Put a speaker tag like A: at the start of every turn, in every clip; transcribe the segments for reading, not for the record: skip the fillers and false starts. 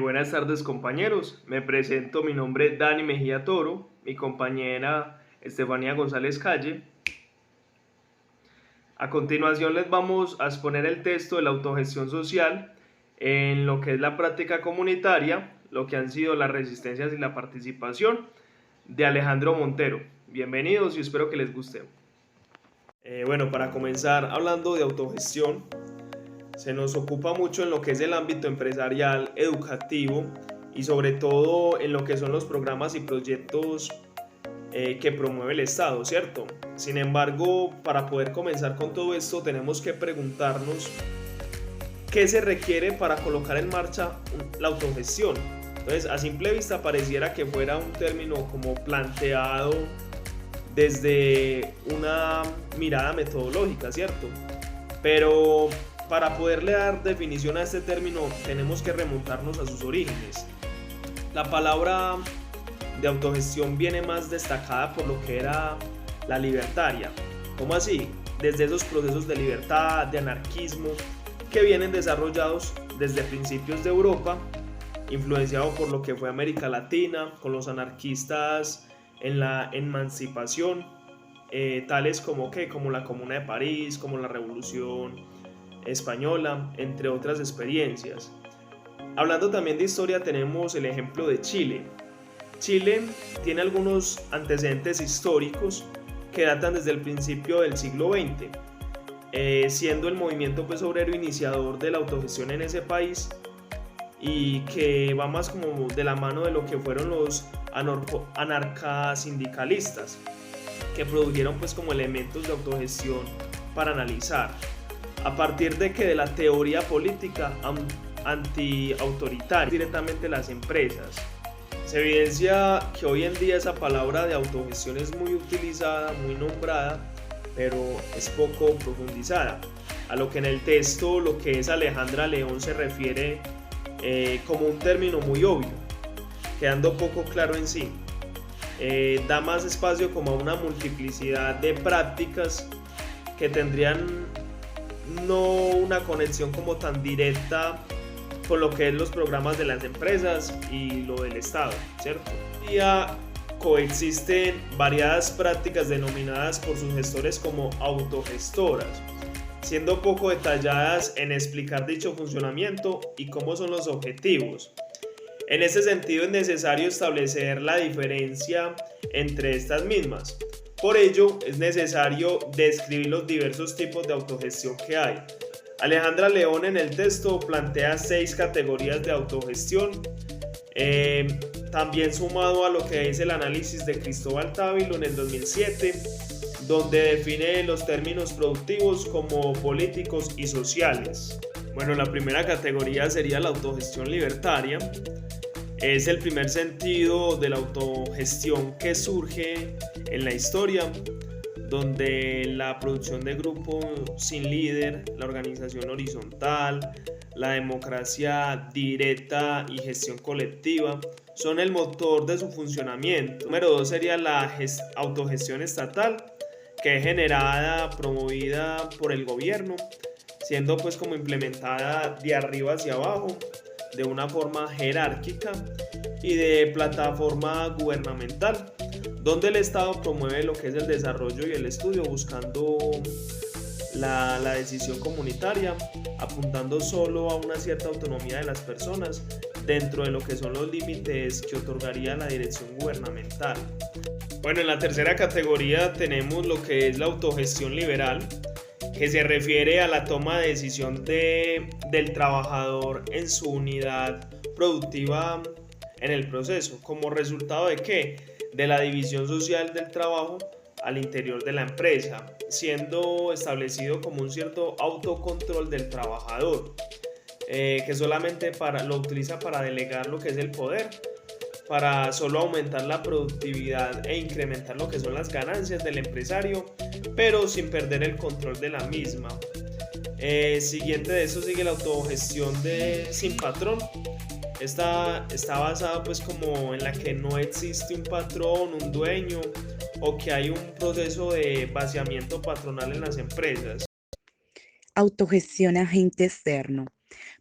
A: Buenas tardes compañeros, me presento, mi nombre es Dani Mejía Toro, mi compañera Estefanía González Calle. A continuación les vamos a exponer el texto de la autogestión social en lo que es la práctica comunitaria, lo que han sido las resistencias y la participación de Alejandro Montero. Bienvenidos y espero que les guste. Bueno, para comenzar hablando de autogestión, se nos ocupa mucho en lo que es el ámbito empresarial, educativo y sobre todo en lo que son los programas y proyectos que promueve el Estado, ¿cierto? Sin embargo, para poder comenzar con todo esto tenemos que preguntarnos qué se requiere para colocar en marcha la autogestión. Entonces, a simple vista pareciera que fuera un término como planteado desde una mirada metodológica, ¿cierto? Pero para poderle dar definición a este término tenemos que remontarnos a sus orígenes. La palabra de autogestión viene más destacada por lo que era la libertaria. ¿Cómo así? Desde esos procesos de libertad, de anarquismo, que vienen desarrollados desde principios de Europa, influenciados por lo que fue América Latina, con los anarquistas en la emancipación, tales como la Comuna de París, como la Revolución Española, entre otras experiencias. Hablando también de historia, tenemos el ejemplo de Chile. Chile tiene algunos antecedentes históricos que datan desde el principio del siglo XX, siendo el movimiento obrero iniciador de la autogestión en ese país y que va más como de la mano de lo que fueron los anarcasindicalistas, que produjeron como elementos de autogestión para analizar, a partir de la teoría política anti-autoritaria directamente las empresas. Se evidencia que hoy en día esa palabra de autogestión es muy utilizada, muy nombrada, pero es poco profundizada, a lo que en el texto lo que es Alejandra León se refiere como un término muy obvio, quedando poco claro en sí. Da más espacio como a una multiplicidad de prácticas que tendrían no una conexión como tan directa con lo que es los programas de las empresas y lo del Estado, ¿cierto? Hoy día coexisten variadas prácticas denominadas por sus gestores como autogestoras, siendo poco detalladas en explicar dicho funcionamiento y cómo son los objetivos. En este sentido es necesario establecer la diferencia entre estas mismas. Por ello es necesario describir los diversos tipos de autogestión que hay. Alejandra León en el texto plantea 6 categorías de autogestión, también sumado a lo que es el análisis de Cristóbal Távilo en el 2007, donde define los términos productivos como políticos y sociales. Bueno, la primera categoría sería la autogestión libertaria. Es el primer sentido de la autogestión que surge en la historia, donde la producción de grupos sin líder, la organización horizontal, la democracia directa y gestión colectiva son el motor de su funcionamiento. Número 2 sería la autogestión estatal, que es generada, promovida por el gobierno, siendo como implementada de arriba hacia abajo, de una forma jerárquica y de plataforma gubernamental, donde el Estado promueve lo que es el desarrollo y el estudio buscando la decisión comunitaria, apuntando solo a una cierta autonomía de las personas dentro de lo que son los límites que otorgaría la dirección gubernamental. Bueno, en la tercera categoría tenemos lo que es la autogestión liberal, que se refiere a la toma de decisión del trabajador en su unidad productiva en el proceso. ¿Como resultado de qué? De la división social del trabajo al interior de la empresa, siendo establecido como un cierto autocontrol del trabajador, que solamente lo utiliza para delegar lo que es el poder, para solo aumentar la productividad e incrementar lo que son las ganancias del empresario, pero sin perder el control de la misma. Siguiente de eso sigue la autogestión sin patrón. Esta está basada como en la que no existe un patrón, un dueño, o que hay un proceso de vaciamiento patronal en las empresas.
B: Autogestión agente externo.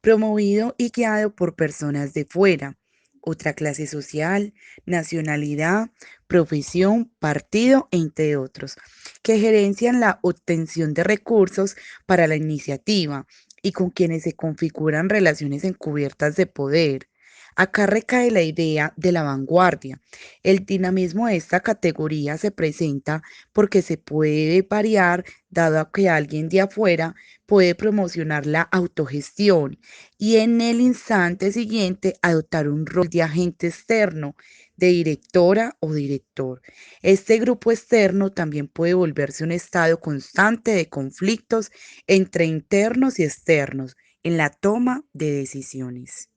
B: promovido y guiado por personas de fuera, otra clase social, nacionalidad, profesión, partido, entre otros, que gerencian la obtención de recursos para la iniciativa y con quienes se configuran relaciones encubiertas de poder. Acá recae la idea de la vanguardia. El dinamismo de esta categoría se presenta porque se puede variar dado a que alguien de afuera puede promocionar la autogestión y en el instante siguiente adoptar un rol de agente externo, de directora o director. Este grupo externo también puede volverse un estado constante de conflictos entre internos y externos en la toma de decisiones.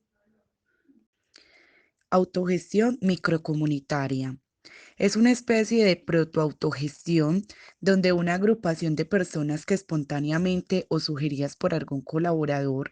B: Autogestión microcomunitaria. Es una especie de protoautogestión donde una agrupación de personas que espontáneamente o sugeridas por algún colaborador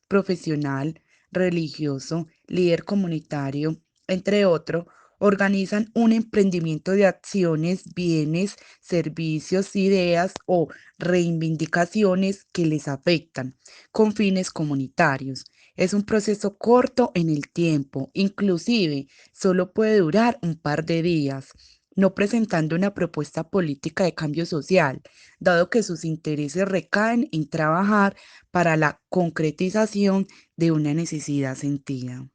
B: profesional, religioso, líder comunitario, entre otros, organizan un emprendimiento de acciones, bienes, servicios, ideas o reivindicaciones que les afectan con fines comunitarios. Es un proceso corto en el tiempo, inclusive solo puede durar un par de días, no presentando una propuesta política de cambio social, dado que sus intereses recaen en trabajar para la concretización de una necesidad sentida.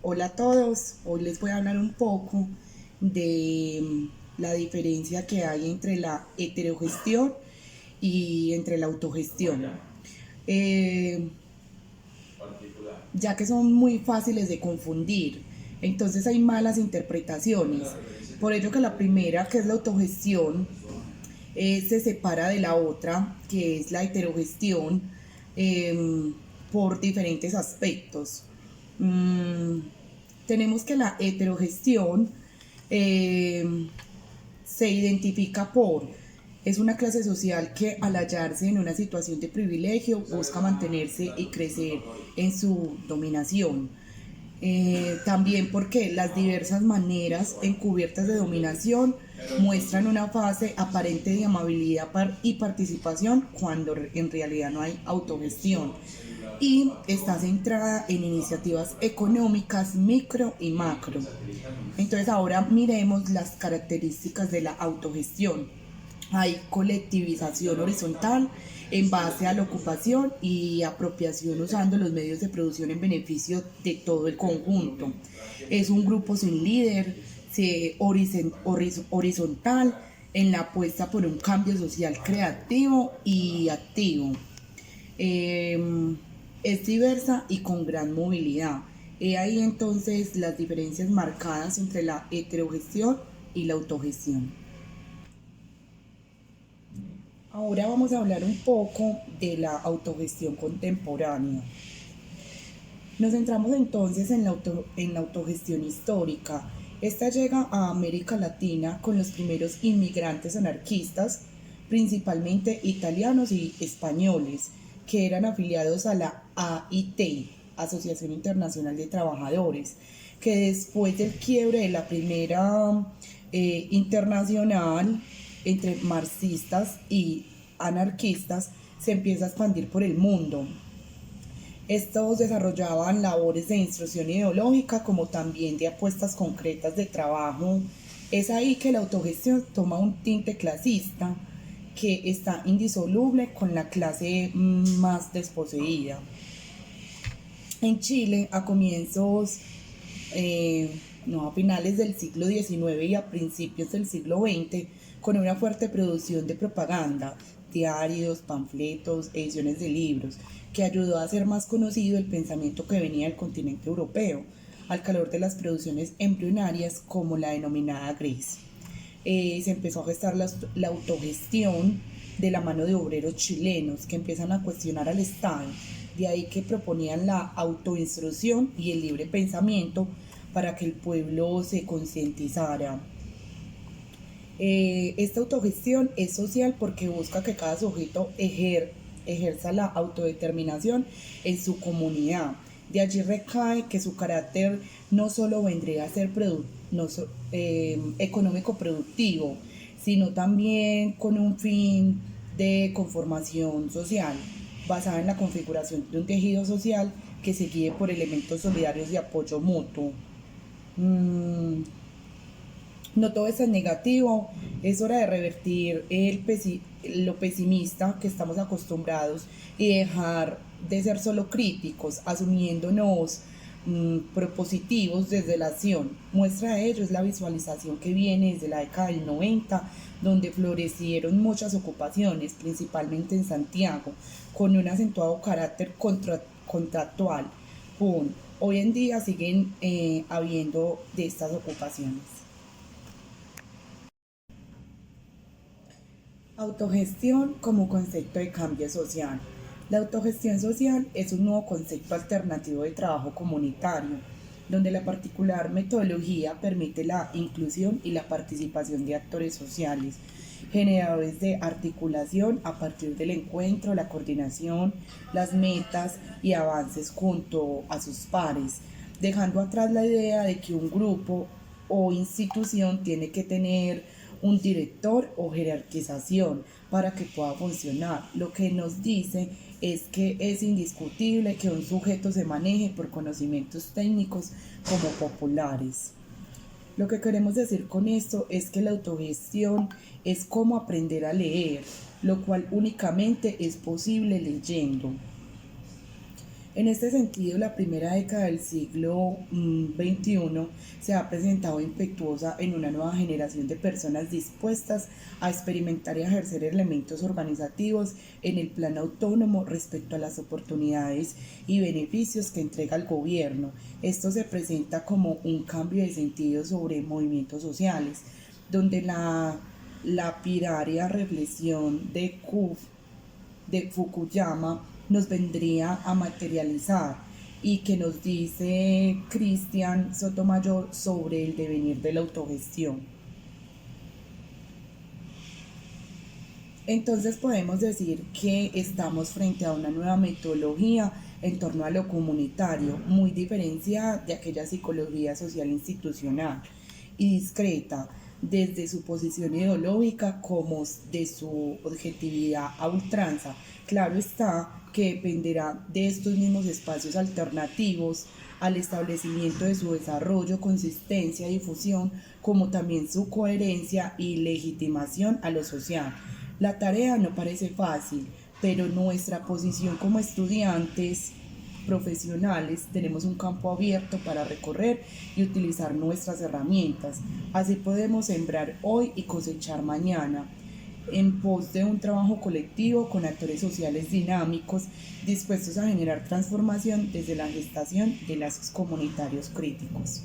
C: Hola a todos. Hoy les voy a hablar un poco de la diferencia que hay entre la heterogestión y entre la autogestión. Eh, ya que son muy fáciles de confundir, entonces hay malas interpretaciones. Por ello que la primera, que es la autogestión, se separa de la otra, que es la heterogestión, eh, por diferentes aspectos. Mm, Tenemos que la heterogestión eh, se identifica por, es una clase social que al hallarse en una situación de privilegio busca mantenerse y crecer en su dominación. También porque las diversas maneras encubiertas de dominación muestran una fase aparente de amabilidad y participación cuando en realidad no hay autogestión y está centrada en iniciativas económicas micro y macro. Entonces ahora miremos las características de la autogestión. Hay colectivización horizontal en base a la ocupación y apropiación usando los medios de producción en beneficio de todo el conjunto. Es un grupo sin líder, horizontal en la apuesta por un cambio social creativo y activo. Eh, es diversa y con gran movilidad. He ahí entonces las diferencias marcadas entre la heterogestión y la autogestión. Ahora vamos a hablar un poco de la autogestión contemporánea. Nos centramos entonces en la autogestión histórica. Esta llega a América Latina con los primeros inmigrantes anarquistas, principalmente italianos y españoles, que eran afiliados a la AIT, Asociación Internacional de Trabajadores, que después del quiebre de la primera internacional entre marxistas y anarquistas, se empieza a expandir por el mundo. Estos desarrollaban labores de instrucción ideológica como también de apuestas concretas de trabajo. Es ahí que la autogestión toma un tinte clasista que está indisoluble con la clase más desposeída. En Chile, a comienzos, no, a finales del siglo XIX y a principios del siglo XX, con una fuerte producción de propaganda, diarios, panfletos, ediciones de libros, que ayudó a hacer más conocido el pensamiento que venía del continente europeo, al calor de las producciones embrionarias como la denominada GRIS. Se empezó a gestar la autogestión de la mano de obreros chilenos que empiezan a cuestionar al Estado. De ahí que proponían la autoinstrucción y el libre pensamiento para que el pueblo se concientizara. Esta autogestión es social porque busca que cada sujeto ejerza la autodeterminación en su comunidad. De allí recae que su carácter no solo vendría a ser económico productivo, sino también con un fin de conformación social, basada en la configuración de un tejido social que se guíe por elementos solidarios de apoyo mutuo. No todo es tan negativo, es hora de revertir lo pesimista que estamos acostumbrados y dejar de ser solo críticos, asumiéndonos propositivos desde la acción. Muestra de ello es la visualización que viene desde la década del 90, donde florecieron muchas ocupaciones, principalmente en Santiago, con un acentuado carácter contractual. Hoy en día siguen habiendo de estas ocupaciones. Autogestión como concepto de cambio social. La autogestión social es un nuevo concepto alternativo de trabajo comunitario, donde la particular metodología permite la inclusión y la participación de actores sociales, generadores de articulación a partir del encuentro, la coordinación, las metas y avances junto a sus pares, dejando atrás la idea de que un grupo o institución tiene que tener un director o jerarquización para que pueda funcionar. Lo que nos dice es que es indiscutible que un sujeto se maneje por conocimientos técnicos como populares. Lo que queremos decir con esto es que la autogestión es como aprender a leer, lo cual únicamente es posible leyendo. En este sentido, la primera década del siglo XXI se ha presentado impetuosa en una nueva generación de personas dispuestas a experimentar y a ejercer elementos organizativos en el plano autónomo respecto a las oportunidades y beneficios que entrega el gobierno. Esto se presenta como un cambio de sentido sobre movimientos sociales, donde la lapidaria reflexión de Fukuyama nos vendría a materializar y que nos dice Cristian Sotomayor sobre el devenir de la autogestión. Entonces podemos decir que estamos frente a una nueva metodología en torno a lo comunitario, muy diferenciada de aquella psicología social institucional y discreta, desde su posición ideológica como de su objetividad a ultranza. Claro está que dependerá de estos mismos espacios alternativos al establecimiento de su desarrollo, consistencia, difusión, como también su coherencia y legitimación a lo social. La tarea no parece fácil, pero nuestra posición como estudiantes profesionales tenemos un campo abierto para recorrer y utilizar nuestras herramientas. Así podemos sembrar hoy y cosechar mañana, en pos de un trabajo colectivo con actores sociales dinámicos dispuestos a generar transformación desde la gestación de lazos comunitarios críticos.